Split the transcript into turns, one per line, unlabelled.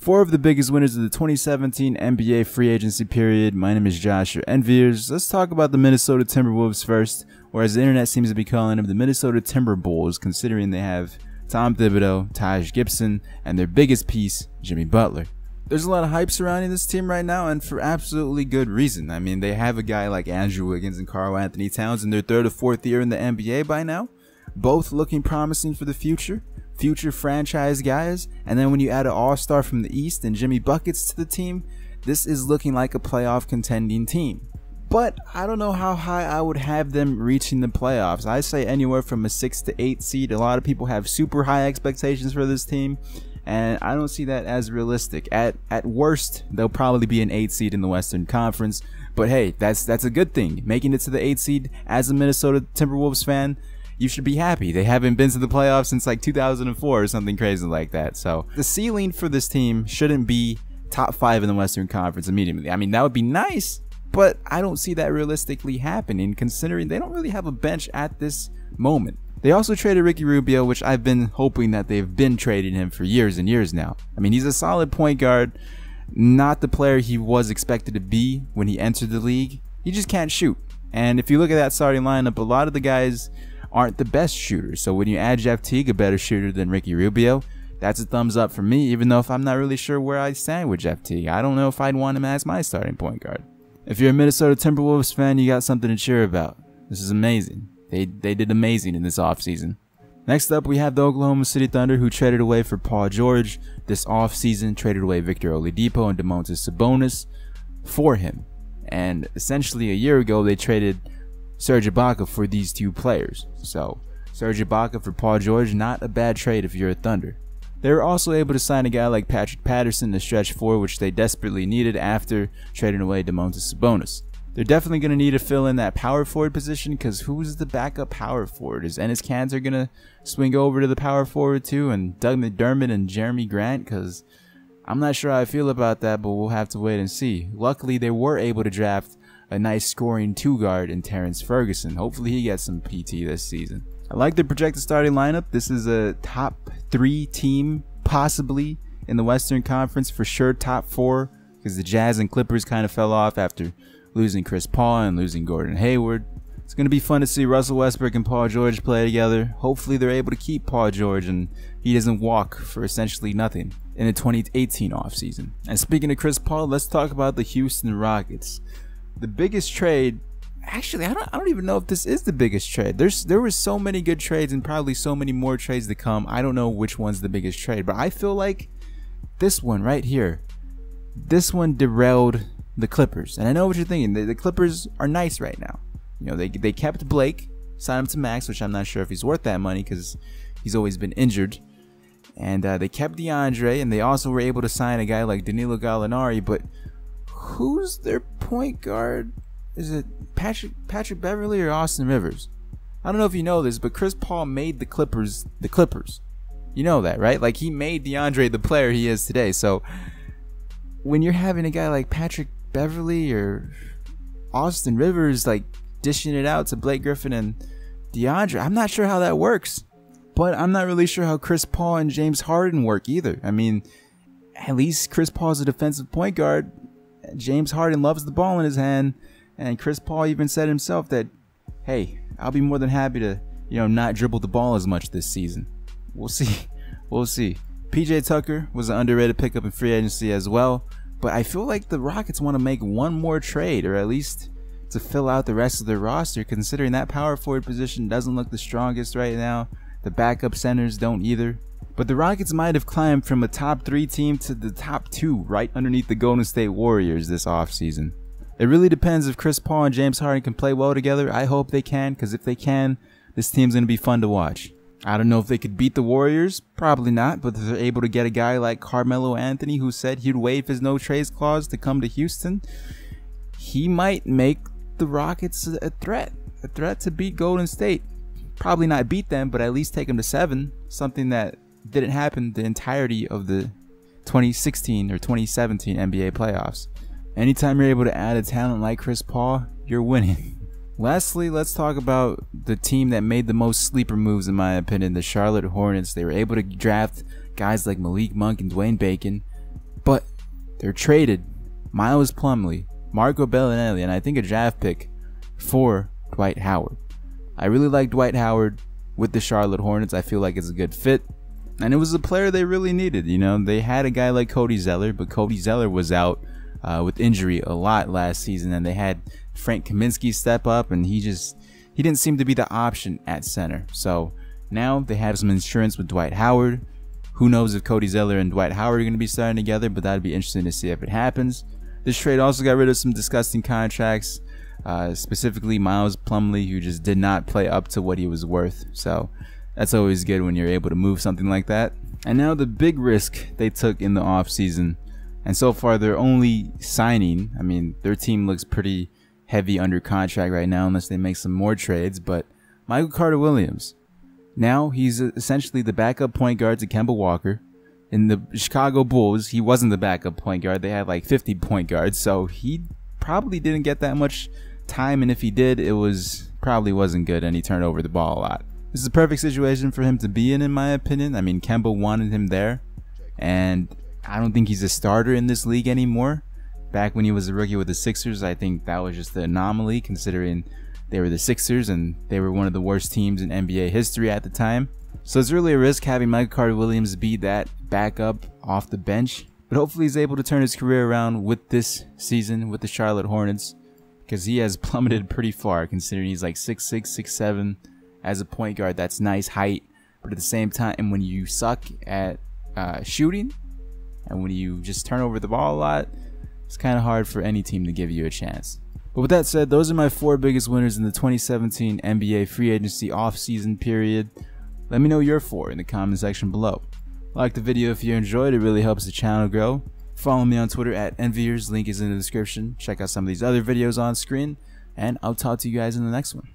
Four of the biggest winners of the 2017 NBA free agency period. My name is Josh, your enviers. Let's talk about the Minnesota Timberwolves first, or as the internet seems to be calling them, the Minnesota Timberwolves, considering they have Tom Thibodeau, Taj Gibson, and their biggest piece, Jimmy Butler. There's a lot of hype surrounding this team right now, and for absolutely good reason. I mean, they have a guy like Andrew Wiggins and Karl Anthony Towns in their third or fourth year in the NBA by now, both looking promising for the future franchise guys. And then when you add an all-star from the East and Jimmy Buckets to the team, this is looking like a playoff contending team. But I don't know how high I would have them reaching the playoffs. I say anywhere from a 6 to 8 seed. A lot of people have super high expectations for this team, and I don't see that as realistic. At worst, they'll probably be an 8 seed in the Western Conference. But hey, that's a good thing. Making it to the 8 seed as a Minnesota Timberwolves fan, you should be happy. They haven't been to the playoffs since like 2004 or something crazy like that. So the ceiling for this team shouldn't be top 5 in the Western Conference immediately. I mean, that would be nice, but I don't see that realistically happening, considering they don't really have a bench at this moment. They also traded Ricky Rubio, which I've been hoping that they've been trading him for years and years now. I mean, he's a solid point guard, not the player he was expected to be when he entered the league. He just can't shoot. And if you look at that starting lineup, a lot of the guys aren't the best shooters. So when you add Jeff Teague, a better shooter than Ricky Rubio, that's a thumbs up for me, even though if I'm not really sure where I stand with Jeff Teague. I don't know if I'd want him as my starting point guard. If you're a Minnesota Timberwolves fan, you got something to cheer about. This is amazing. They did amazing in this offseason. Next up, we have the Oklahoma City Thunder, who traded away for Paul George this offseason, traded away Victor Oladipo and Domantas Sabonis for him. And essentially a year ago, they traded Serge Ibaka for these two players. So Serge Ibaka for Paul George, not a bad trade if you're a Thunder. They were also able to sign a guy like Patrick Patterson to stretch four, which they desperately needed after trading away Domantas Sabonis. They're definitely going to need to fill in that power forward position, because who's the backup power forward? Is Enes Kanter going to swing over to the power forward too, and Doug McDermott and Jeremy Grant? Because I'm not sure how I feel about that, but we'll have to wait and see. Luckily, they were able to draft a nice scoring 2-guard in Terrence Ferguson. Hopefully he gets some PT this season. I like the projected starting lineup. This is a top 3 team, possibly in the Western Conference, for sure top 4, because the Jazz and Clippers kind of fell off after losing Chris Paul and losing Gordon Hayward. It's going to be fun to see Russell Westbrook and Paul George play together. Hopefully they're able to keep Paul George and he doesn't walk for essentially nothing in the 2018 offseason. And speaking of Chris Paul, let's talk about the Houston Rockets. The biggest trade, actually, I don't even know if this is the biggest trade. There were so many good trades and probably so many more trades to come. I don't know which one's the biggest trade, but I feel like this one right here, this one derailed the Clippers. And I know what you're thinking. The Clippers are nice right now. You know, they kept Blake, signed him to max, which I'm not sure if he's worth that money because he's always been injured. And they kept DeAndre, and they also were able to sign a guy like Danilo Gallinari, but who's their point guard? Is it Patrick Beverley or Austin Rivers? I don't know if you know this, but Chris Paul made the Clippers the Clippers. You know that, right? Like, he made DeAndre the player he is today. So when you're having a guy like Patrick Beverley or Austin Rivers like dishing it out to Blake Griffin and DeAndre, I'm not sure how that works. But I'm not really sure how Chris Paul and James Harden work either. I mean, at least Chris Paul's a defensive point guard. James Harden loves the ball in his hand, and Chris Paul even said himself that, hey, I'll be more than happy to, not dribble the ball as much this season. We'll see. We'll see. PJ Tucker was an underrated pickup in free agency as well, but I feel like the Rockets want to make one more trade, or at least to fill out the rest of their roster, considering that power forward position doesn't look the strongest right now. The backup centers don't either. But the Rockets might have climbed from a top 3 team to the top 2 right underneath the Golden State Warriors this offseason. It really depends if Chris Paul and James Harden can play well together. I hope they can, because if they can, this team's going to be fun to watch. I don't know if they could beat the Warriors. Probably not, but if they're able to get a guy like Carmelo Anthony, who said he'd waive his no-trades clause to come to Houston, he might make the Rockets a threat to beat Golden State. Probably not beat them, but at least take them to 7, something that didn't happen the entirety of the 2016 or 2017 NBA playoffs. Anytime you're able to add a talent like Chris Paul, you're winning. Lastly, let's talk about the team that made the most sleeper moves in my opinion, the Charlotte Hornets. They were able to draft guys like Malik Monk and Dwayne Bacon, They're traded Miles Plumlee, Marco Bellinelli, and I think a draft pick for Dwight Howard. I really like Dwight Howard with the Charlotte Hornets. I feel like it's a good fit. And it was a player they really needed. You know, they had a guy like Cody Zeller, but Cody Zeller was out with injury a lot last season, and they had Frank Kaminsky step up, and he didn't seem to be the option at center. So now they have some insurance with Dwight Howard. Who knows if Cody Zeller and Dwight Howard are going to be starting together, but that'd be interesting to see if it happens. This trade also got rid of some disgusting contracts, specifically Miles Plumlee, who just did not play up to what he was worth. So that's always good when you're able to move something like that. And now the big risk they took in the offseason, and so far they're only signing, I mean, their team looks pretty heavy under contract right now unless they make some more trades, but Michael Carter-Williams. Now he's essentially the backup point guard to Kemba Walker. In the Chicago Bulls, he wasn't the backup point guard. They had like 50 point guards, so he probably didn't get that much time, and if he did, it probably wasn't good, and he turned over the ball a lot. This is a perfect situation for him to be in my opinion. I mean, Kemba wanted him there, and I don't think he's a starter in this league anymore. Back when he was a rookie with the Sixers, I think that was just the anomaly, considering they were the Sixers and they were one of the worst teams in NBA history at the time. So it's really a risk having Michael Carter-Williams be that backup off the bench. But hopefully he's able to turn his career around with this season with the Charlotte Hornets, because he has plummeted pretty far considering he's like 6'6", 6'7". As a point guard, that's nice height. But at the same time, when you suck at shooting and when you just turn over the ball a lot, it's kind of hard for any team to give you a chance. But with that said, those are my 4 biggest winners in the 2017 NBA free agency off-season period. Let me know your 4 in the comment section below. Like the video if you enjoyed, it really helps the channel grow. Follow me on Twitter at Enviers, link is in the description. Check out some of these other videos on screen, and I'll talk to you guys in the next one.